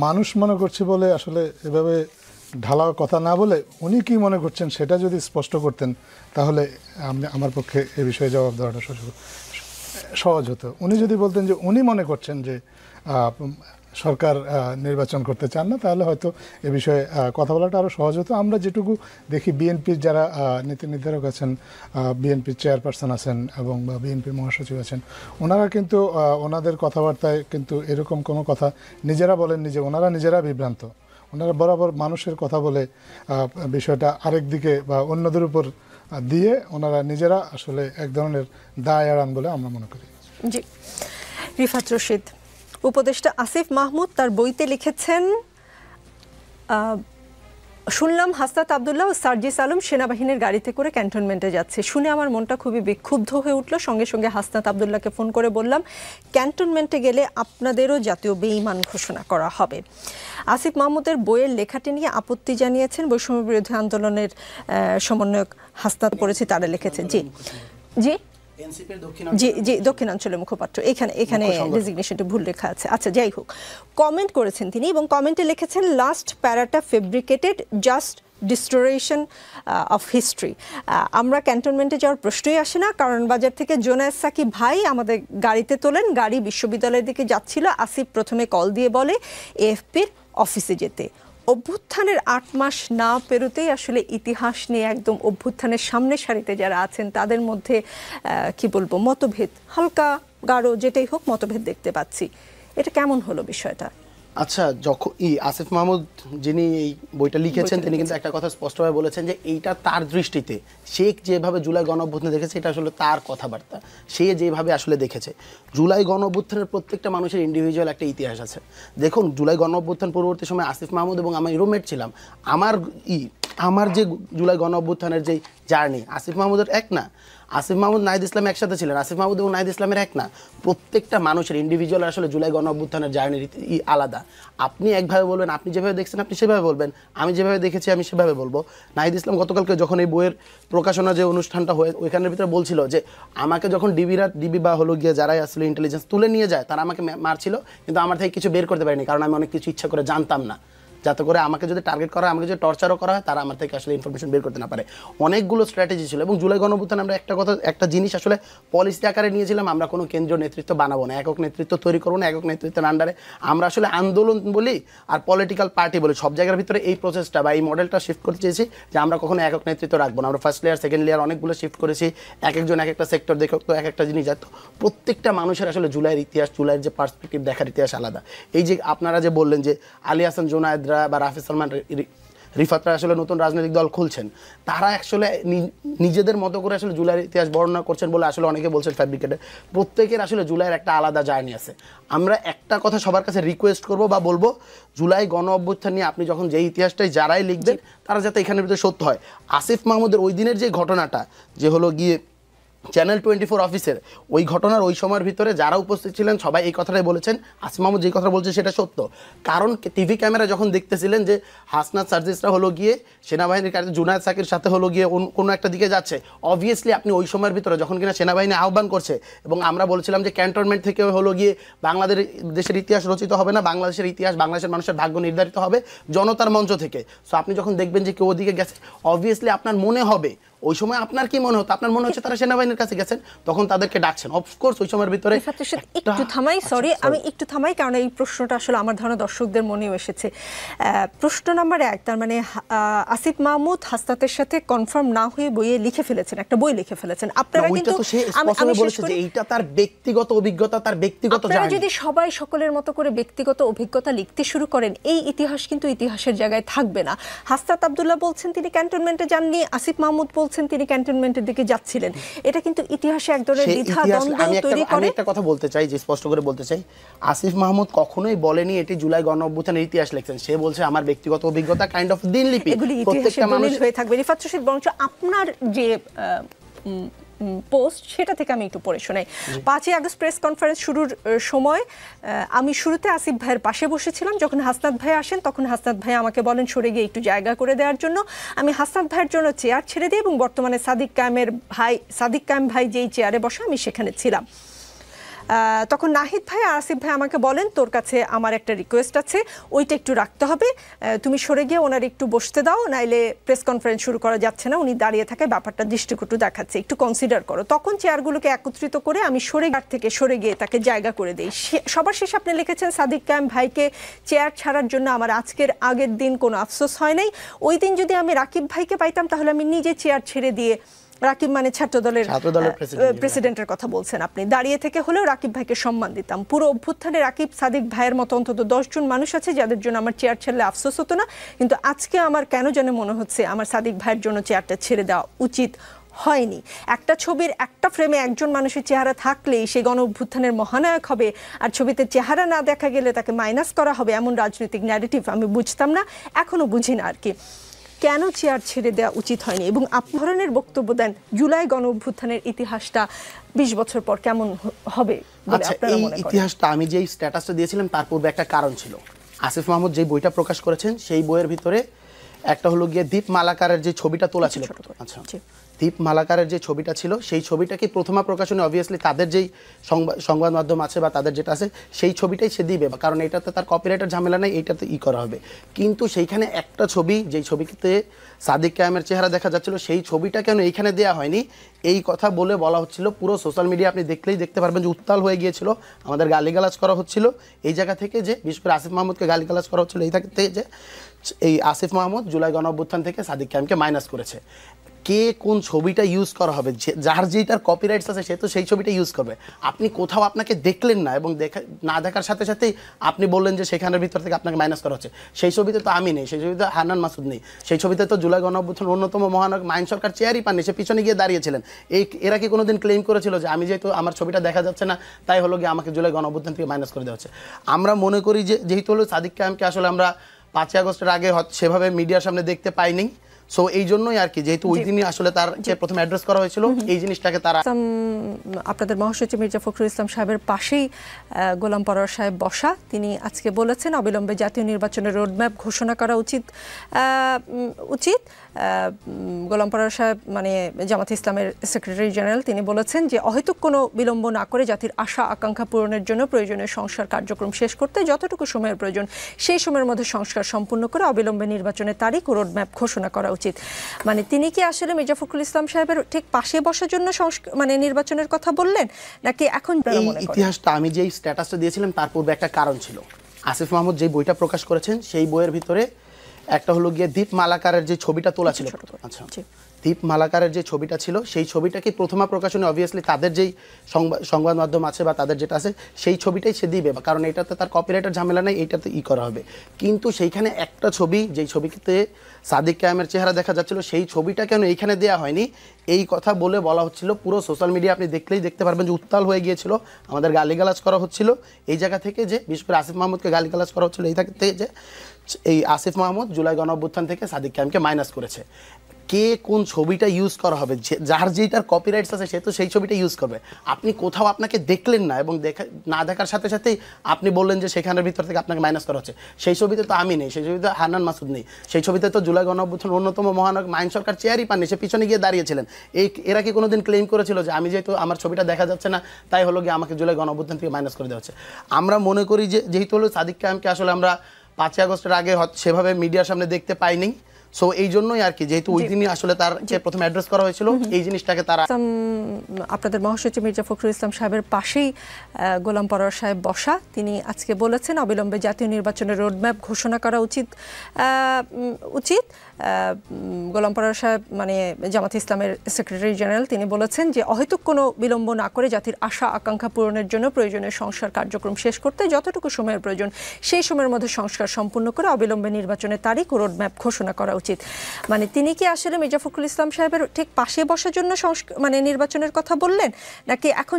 মানুষ মনে করছে বলে আসলে এভাবে ঢালাও কথা না বলে উনি কি মনে করছেন সেটা যদি স্পষ্ট করতেন তাহলে আমার পক্ষে এ বিষয়ে জবাব দেওয়াটা সহজ হতো। উনি যদি বলতেন যে উনি মনে করছেন যে সরকার নির্বাচন করতে চান না, তাহলে হয়তো এ বিষয়ে কথা বলাটা আরও সহজ হতো। আমরা যেটুকু দেখি বিএনপির যারা নীতি নির্ধারক আছেন, বিএনপির চেয়ারপারসন আছেন এবং বিএনপির মহাসচিব আছেন, ওনারা কিন্তু ওনাদের কথাবার্তায় কিন্তু এরকম কোনো কথা নিজেরা বলেননি যে ওনারা নিজেরা বিভ্রান্ত। ওনারা বরাবর মানুষের কথা বলে বিষয়টা আরেক দিকে বা অন্যদের উপর দিয়ে ওনারা নিজেরা আসলে এক ধরনের দায় এড়ান বলে আমরা মনে করি। জি, রিফাত রশিদ, উপদেষ্টা আসিফ মাহমুদ তার বইতে লিখেছেন, শুনলাম হাসনাত আবদুল্লাহ ও সার্জিস আলম সেনাবাহিনীর গাড়িতে করে ক্যান্টনমেন্টে যাচ্ছে। শুনে আমার মনটা খুবই বিক্ষুব্ধ হয়ে উঠল। সঙ্গে সঙ্গে হাসনাত আবদুল্লাহকে ফোন করে বললাম, ক্যান্টনমেন্টে গেলে আপনাদেরও জাতীয় বেঈমান ঘোষণা করা হবে। আসিফ মাহমুদের বইয়ের লেখাটি নিয়ে আপত্তি জানিয়েছেন বৈষম্য বিরোধী আন্দোলনের সমন্বয়ক হাসনাত পড়েছে, তারা লিখেছেন। জি জি জি জি, দক্ষিণাঞ্চলের মুখপাত্র, এখানে ডেজিগনেশনটা ভুল লেখা আছে। আচ্ছা, যাই হোক, কমেন্ট করেছেন তিনি এবং কমেন্টে লিখেছেন, লাস্ট প্যারাটা fabricated, just distortion of history. আমরা ক্যান্টনমেন্টে যাওয়ার প্রশ্নই আসে না, কারণ বাজার থেকে জোনায়েদ সাকিব ভাই আমাদের গাড়িতে তোলেন, গাড়ি বিশ্ববিদ্যালয়ের দিকে যাচ্ছিল, আসিফ প্রথমে কল দিয়ে বলে এএফপির অফিসে যেতে। অভ্যুত্থানের 8 মাস না পেরোতেই আসলে ইতিহাস নিয়ে একদম অভ্যুত্থানের সামনে সারিতে যারা আছেন তাদের মধ্যে কি বলবো, মতভেদ, হালকা গাঢ় যেটাই হোক মতভেদ দেখতে পাচ্ছি। এটা কেমন হলো বিষয়টা? আচ্ছা, যখন আসিফ মাহমুদ যিনি এই বইটা লিখেছেন তিনি কিন্তু একটা কথা স্পষ্টভাবে বলেছেন যে এইটা তার দৃষ্টিতে, সে যেভাবে জুলাই গণঅভ্যুত্থান দেখেছে এটা আসলে তার কথাবার্তা, সে যেভাবে আসলে দেখেছে। জুলাই গণঅভ্যুত্থানের প্রত্যেকটা মানুষের ইন্ডিভিজুয়াল একটা ইতিহাস আছে। দেখুন, জুলাই গণঅভ্যুত্থান পরবর্তী সময় আসিফ মাহমুদ এবং আমি রুমমেট ছিলাম, আমার যে জুলাই গণঅভ্যুত্থানের যে জার্নি, আসিফ মাহমুদের এক না, আসিফ মাহমুদ নাহিদ ইসলাম একসাথে ছিলেন, আসিফ মাহমুদ এবং নাহিদ ইসলামের এক না। প্রত্যেকটা মানুষের ইন্ডিভিজুয়াল আসলে জুলাই গণঅভ্যুত্থানের জার্নির আলাদা। আপনি একভাবে বলবেন, আপনি যেভাবে দেখছেন আপনি সেভাবে বলবেন, আমি যেভাবে দেখেছি আমি সেভাবে বলবো। নাহিদ ইসলাম গতকালকে যখন এই বইয়ের প্রকাশনা যে অনুষ্ঠানটা হয়ে ওইখানের ভিতরে বলছিল যে আমাকে যখন ডিবি বা হলো গিয়ে যারাই আসলে ইন্টেলিজেন্স তুলে নিয়ে যায় তারা আমাকে মারছিল, কিন্তু আমার থেকে কিছু বের করতে পারিনি, কারণ আমি অনেক কিছু ইচ্ছা করে জানতাম না, যাতে করে আমাকে যদি টার্গেট করা হয়, আমাকে যদি টর্চারও করা হয়, তারা আমার থেকে আসলে ইনফরমেশন বের করতে না পারে। অনেকগুলো স্ট্র্যাটেজি ছিল। এবং জুলাই গণঅভ্যুত্থানে আমরা একটা জিনিস আসলে পলিসি আকারে নিয়েছিলাম, আমরা কোনো কেন্দ্রীয় নেতৃত্ব বানাবো না, একক নেতৃত্ব তৈরি করবো না, একক নেতৃত্বের আন্ডারে আমরা আসলে আন্দোলন বলি আর পলিটিক্যাল পার্টি বলি, সব জায়গার ভিতরে এই প্রসেসটা বা এই মডেলটা শিফট করতে চেয়েছি যে আমরা কখনো একক নেতৃত্ব রাখবো না। আমরা ফার্স্ট লেয়ার সেকেন্ড লেয়ার অনেকগুলো শিফট করেছি, একজন এক একটা সেক্টর দেখো তো এক একটা জিনিস যাতো। প্রত্যেকটা মানুষের আসলে জুলাইয়ের ইতিহাস, জুলাইয়ের যে পার্সপেক্টিভ দেখার ইতিহাস আলাদা। এই যে আপনারা যে বললেন যে আলী হাসান জোনায়েদরা বা রাফি সালমান রিফাতরা আসলে নতুন রাজনৈতিক দল খুলছেন, তারা আসলে নিজেদের মতো করে আসলে জুলাইয়ের ইতিহাস বর্ণনা করছেন বলে আসলে অনেকে বলছেন ফ্যাব্রিকেটেড। প্রত্যেকের আসলে জুলাইয়ের একটা আলাদা জার্নি আছে। আমরা একটা কথা সবার কাছে রিকোয়েস্ট করব বা বলবো, জুলাই গণ অভ্যুত্থান নিয়ে আপনি যখন যে ইতিহাসটাই যারাই লিখবেন তারা যাতে এখানের ভিতরে সত্য হয়। আসিফ মাহমুদের ওই দিনের যে ঘটনাটা যে হলো গিয়ে চ্যানেল 24 অফিসের ওই ঘটনার ওই সময়ের ভিতরে যারা উপস্থিত ছিলেন সবাই এই কথাটাই বলেছেন, আসিফ মাহমুদ যে কথা বলছে সেটা সত্য। কারণ টিভি ক্যামেরা যখন দেখতেছিলেন যে হাসনাত সার্জিসরা হলো গিয়ে সেনাবাহিনীর কাছে জুনায়েদ সাকির সাথে হলো গিয়ে কোনো একটা দিকে যাচ্ছে, অবভিয়াসলি আপনি ওই সময়ের ভিতরে যখন কিনা সেনাবাহিনী আহ্বান করছে এবং আমরা বলছিলাম যে ক্যান্টনমেন্ট থেকে হলো গিয়ে দেশের ইতিহাস রচিত হবে না, বাংলাদেশের ইতিহাস, বাংলাদেশের মানুষের ভাগ্য নির্ধারিত হবে জনতার মঞ্চ থেকে। সো আপনি যখন দেখবেন যে কেউ ওদিকে গেছে, অবভিয়াসলি আপনার মনে হবে, ওই সময় আপনার কি মনে হতো, আপনার মনে হচ্ছে তারা সেনাবাহিনীর কাছে গেছেন, তখন তাদেরকে ডাকছেন। অফকোর্স ওই সময়ের ভিতরে একটু থামাই, সরি আমি একটু থামাই, কারণ এই প্রশ্নটা আসলে আমার ধারণা দর্শকদের মনেও এসেছে। প্রশ্ন নাম্বার 1, তার মানে আসিফ মাহমুদ হাসনাতের সাথে কনফার্ম না হয়ে বইয়ে লিখে ফেলেছেন, একটা বই লিখে ফেলেছেন। আপনারা কিন্তু আমি বলেছি যে এইটা তার ব্যক্তিগত অভিজ্ঞতা, তার ব্যক্তিগত জার্নি। আপনারা যদি সবাই সকলের মতো করে ব্যক্তিগত অভিজ্ঞতা লিখতে শুরু করেন, এই ইতিহাস কিন্তু ইতিহাসের জায়গায় থাকবে না। হাসনাত আবদুল্লাহ বলছেন তিনি ক্যান্টনমেন্টে যাননি, আসিফ মাহমুদ বলছেন তিনি ক্যান্টনমেন্টের দিকে যাচ্ছিলেন। এটা কিন্তু ইতিহাসে এক ধরনের দ্বিধা দ্বন্দ্ব তৈরি করে। আমি একটা কথা বলতে চাই, যে স্পষ্ট করে বলতে চাই, আসিফ মাহমুদ কখনোই বলেনি এটি জুলাই গণ অভ্যুত্থানের ইতিহাস লিখছেন। সে বলছে আমার ব্যক্তিগত অভিজ্ঞতা, কাইন্ড অফ দিনলিপি, প্রত্যেকটা মানুষ হয়ে থাকবে। রিফাত রশিদ, বরঞ্চ আপনার যে পোস্ট সেটা থেকে আমি একটু পড়ে শোনাই। 5ই আগস্ট প্রেস কনফারেন্স শুরুর সময় আমি শুরুতে আসিফ ভাইয়ের পাশে বসেছিলাম। যখন হাসনাত ভাই আসেন তখন হাসনাত ভাই আমাকে বলেন সরে গিয়ে একটু জায়গা করে দেওয়ার জন্য। আমি হাসনাত ভাইয়ের জন্য চেয়ার ছেড়ে দিই এবং বর্তমানে সাদিক কায়েম ভাই যেই চেয়ারে বসা আমি সেখানে ছিলাম। তখন নাহিদ ভাই আর আসিফ ভাই আমাকে বলেন, তোর কাছে আমার একটা রিকোয়েস্ট আছে, ওইটা একটু রাখতে হবে, তুমি সরে গিয়ে ওনার একটু বসতে দাও, নাইলে প্রেস কনফারেন্স শুরু করা যাচ্ছে না, উনি দাঁড়িয়ে থাকে, ব্যাপারটা দৃষ্টিকটু দেখাচ্ছে, একটু কনসিডার করো। তখন চেয়ারগুলোকে একত্রিত করে আমি সরে গিয়ে তাকে জায়গা করে দিই। সবার শেষে আপনি লিখেছেন, সাদিক কায়েম ভাইকে চেয়ার ছাড়ার জন্য আমার আগের দিন কোনো আফসোস হয় নাই। ওই দিন যদি আমি রাকিব ভাইকে পাইতাম তাহলে আমি নিজে চেয়ার ছেড়ে দিয়ে, রাকিব মানে ছাত্রদলের প্রেসিডেন্টের কথা বলছেন আপনি, দাঁড়িয়ে থেকে হলেও রাকিব ভাইকে সম্মান দিতাম। পুরো অভ্যুত্থানে রাকিব, সাদিক ভাইয়ের মতো অন্তত 10 জন মানুষ আছে যাদের জন্য আমার চেয়ার ছেড়লে আফসোস হতো না, কিন্তু আজকে আমার কেন যেন মনে হচ্ছে আমার সাদিক ভাইয়ের জন্য চেয়ারটা ছেড়ে দেওয়া উচিত হয়নি। একটা ছবির একটা ফ্রেমে একজন মানুষের চেহারা থাকলেই সে গণ অভ্যুত্থানের মহানায়ক হবে, আর ছবিতে চেহারা না দেখা গেলে তাকে মাইনাস করা হবে, এমন রাজনৈতিক ন্যারেটিভ আমি বুঝতাম না, এখনো বুঝি না আর কি। কেন চেয়ার ছেড়ে দেওয়া উচিত হয়নি, এবং আপনি ধরনের বক্তব্য দেন জুলাই গণ অভ্যুত্থানের ইতিহাসটা 20 বছর পর কেমন হবে বলে আপনারা মনে করেন? ইতিহাসটা আমি যেই স্ট্যাটাসটা দিয়েছিলাম তার পূর্বে একটা কারণ ছিল। আসিফ মাহমুদ যে বইটা প্রকাশ করেছেন সেই বইয়ের ভিতরে একটা হলো গিয়ে দীপ মালাকারের যে ছবিটা তোলা ছিল, আচ্ছা দীপ মালাকারের যে ছবিটা ছিল সেই ছবিটাকে প্রথমা প্রকাশনে অবভিয়াসলি তাদের যেই সংবাদ মাধ্যম আছে বা তাদের যেটা আছে সেই ছবিটাই সে দিবে, কারণ এটাতে তার কপিরাইটের ঝামেলা নেই, এইটাতে করা হবে। কিন্তু সেইখানে একটা ছবি, যেই ছবিতে সাদিক কায়েমের চেহারা দেখা যাচ্ছিল, সেই ছবিটা কেন এইখানে দেওয়া হয়নি এই কথা বলা হচ্ছিল। পুরো সোশ্যাল মিডিয়া আপনি দেখলেই দেখতে পারবেন যে উত্তাল হয়ে গিয়েছিল, আমাদের গালিগালাজ করা হচ্ছিল এই জায়গা থেকে, যে বিশেষ করে আসিফ মাহমুদকে গালিগালাজ করা হচ্ছিল এই থেকে, যে এই আসিফ মাহমুদ জুলাই গণ অভ্যুত্থান থেকে সাদিক কায়েমকে মাইনাস করেছে। কে কোন ছবিটা ইউজ করা হবে, যার যেটার কপিরাইটস আছে সে তো সেই ছবিটা ইউজ করবে। আপনি কোথাও আপনাকে দেখলেন না, এবং না দেখার সাথে সাথেই আপনি বললেন যে সেখানের ভিতর থেকে আপনাকে মাইনাস করা হচ্ছে। সেই ছবিতে তো আমি নেই, সেই ছবিতে হান্নান মাসুদ নেই, সেই ছবিতে তো জুলাই গণ অভ্যুত্থানের অন্যতম মহানায়ক মাইন সরকার চেয়ারই পাননি, সে পিছনে গিয়ে দাঁড়িয়েছিলেন। এরা কি কোনোদিন ক্লেম করেছিল যে আমি যেহেতু আমার ছবিটা দেখা যাচ্ছে না তাই হলো গিয়ে আমাকে জুলাই গণ অভ্যুত্থান থেকে মাইনাস করে দেওয়া হচ্ছে? আমরা মনে করি যে যেহেতু হলো সাদিক কায়েমকে আসলে আমরা 5 আগস্টের আগে সেভাবে মিডিয়ার সামনে দেখতে পাইনি, সো এই জন্যই আর কি, যেহেতু ওই দিনই আসলে তার যে প্রথম অ্যাড্রেস করা হয়েছিল এই জিনিসটাকে তারা, আপনাদের মহাসচিব মির্জা ফখরুল ইসলাম সাহেবের পাশেই গোলাম পরোয়ার সাহেব বসা, তিনি আজকে বলেছেন অবিলম্বে জাতীয় নির্বাচনের রোডম্যাপ ঘোষণা করা উচিত। গোলাম পরোয়ার সাহেব মানে জামাত ইসলামের সেক্রেটারি জেনারেল, তিনি বলেছেন যে অহেতুক কোনো বিলম্ব না করে জাতির আশা আকাঙ্ক্ষা পূরণের জন্য প্রয়োজনীয় সংস্কার কার্যক্রম শেষ করতে যতটুকু সময়ের প্রয়োজন সেই সময়ের মধ্যে সংস্কার সম্পূর্ণ করে অবিলম্বে নির্বাচনের তারিখ ও রোডম্যাপ ঘোষণা করা উচিত। মানে তিনি কি আসলে মির্জা ফখরুল ইসলাম সাহেবের ঠিক পাশে বসার জন্য মানে নির্বাচনের কথা বললেন, নাকি এখন? এই ইতিহাসটা আমি যেই স্ট্যাটাসটা দিয়েছিলাম তার পূর্বে একটা কারণ ছিল। আসিফ মাহমুদ যে বইটা প্রকাশ করেছেন সেই বইয়ের ভিতরে একটা হলো গিয়ে দীপ মালাকারের যে ছবিটা তোলা ছিল, আচ্ছা দীপ মালাকারের যে ছবিটা ছিল সেই ছবিটাকে প্রথমা প্রকাশনে অবভিয়াসলি তাদের যেই সংবাদ মাধ্যম আছে বা তাদের যেটা আছে সেই ছবিটাই সে দিবে, কারণ এটাতে তার কপিরাইটের ঝামেলা নেই, এইটাতে করা হবে। কিন্তু সেইখানে একটা ছবি, যেই ছবিতে সাদিক কায়েমের চেহারা দেখা যাচ্ছিল, সেই ছবিটা কেন এইখানে দেওয়া হয়নি এই কথা বলা হচ্ছিল। পুরো সোশ্যাল মিডিয়া আপনি দেখলেই দেখতে পারবেন যে উত্তাল হয়ে গিয়েছিল, আমাদের গালিগালাজ করা হচ্ছিল এই জায়গা থেকে, যে বিশেষ করে আসিফ মাহমুদকে গালিগালাজ করা হচ্ছিল এই থেকে, যে এই আসিফ মাহমুদ জুলাই গণ অভ্যুত্থান থেকে সাদিক কায়েমকে মাইনাস করেছে। কে কোন ছবিটা ইউজ করা হবে, যার যেটার কপিরাইটস আছে সে তো সেই ছবিটা ইউজ করবে। আপনি কোথাও আপনাকে দেখলেন না, এবং না দেখার সাথে সাথেই আপনি বললেন যে সেখানের ভিতর থেকে আপনাকে মাইনাস করা হচ্ছে। সেই ছবিতে তো আমি নেই, সেই ছবিতে হান্নান মাসুদ নেই, সেই ছবিতে তো জুলাই গণ অভ্যুত্থানের অন্যতম মহানায়ক মাইন সরকার চেয়ারই পাননি, সে পিছনে গিয়ে দাঁড়িয়েছিলেন। এরা কি কোনোদিন ক্লেম করেছিল যে আমি যেহেতু আমার ছবিটা দেখা যাচ্ছে না তাই হলো গিয়ে আমাকে জুলাই গণ অভ্যুত্থান থেকে মাইনাস করে দেওয়া হচ্ছে? আমরা মনে করি যে যেহেতু হলো সাদিক কায়েমকে আসলে আমরা 5 আগস্টের আগে সেভাবে মিডিয়ার সামনে দেখতে পাইনি, সো এই জন্যই আর কি, যেহেতু ওই দিনই আসলে তার যে প্রথম অ্যাড্রেস করা হয়েছিল এই জিনিসটাকে তারা, আপনাদের মহাসচিব মির্জা ফখরুল ইসলাম সাহেবের পাশেই গোলাম পরোয়ার সাহেব বসা, তিনি আজকে বলেছেন অবিলম্বে জাতীয় নির্বাচনের রোডম্যাপ ঘোষণা করা উচিত। গোলাম পরোয়ার সাহেব মানে জামাত ইসলামের সেক্রেটারি জেনারেল, তিনি বলেছেন যে অহেতুক কোনো বিলম্ব না করে জাতির আশা আকাঙ্ক্ষা পূরণের জন্য প্রয়োজনীয় সংস্কার কার্যক্রম শেষ করতে যতটুকু সময়ের প্রয়োজন সেই সময়ের মধ্যে সংস্কার সম্পূর্ণ করে অবিলম্বে নির্বাচনের তারিখ ও রোডম্যাপ ঘোষণা করা উচিত। মানে তিনি কি আসলে মির্জা ফখরুল ইসলাম সাহেবের ঠিক পাশে বসার জন্য মানে নির্বাচনের কথা বললেন, নাকি এখন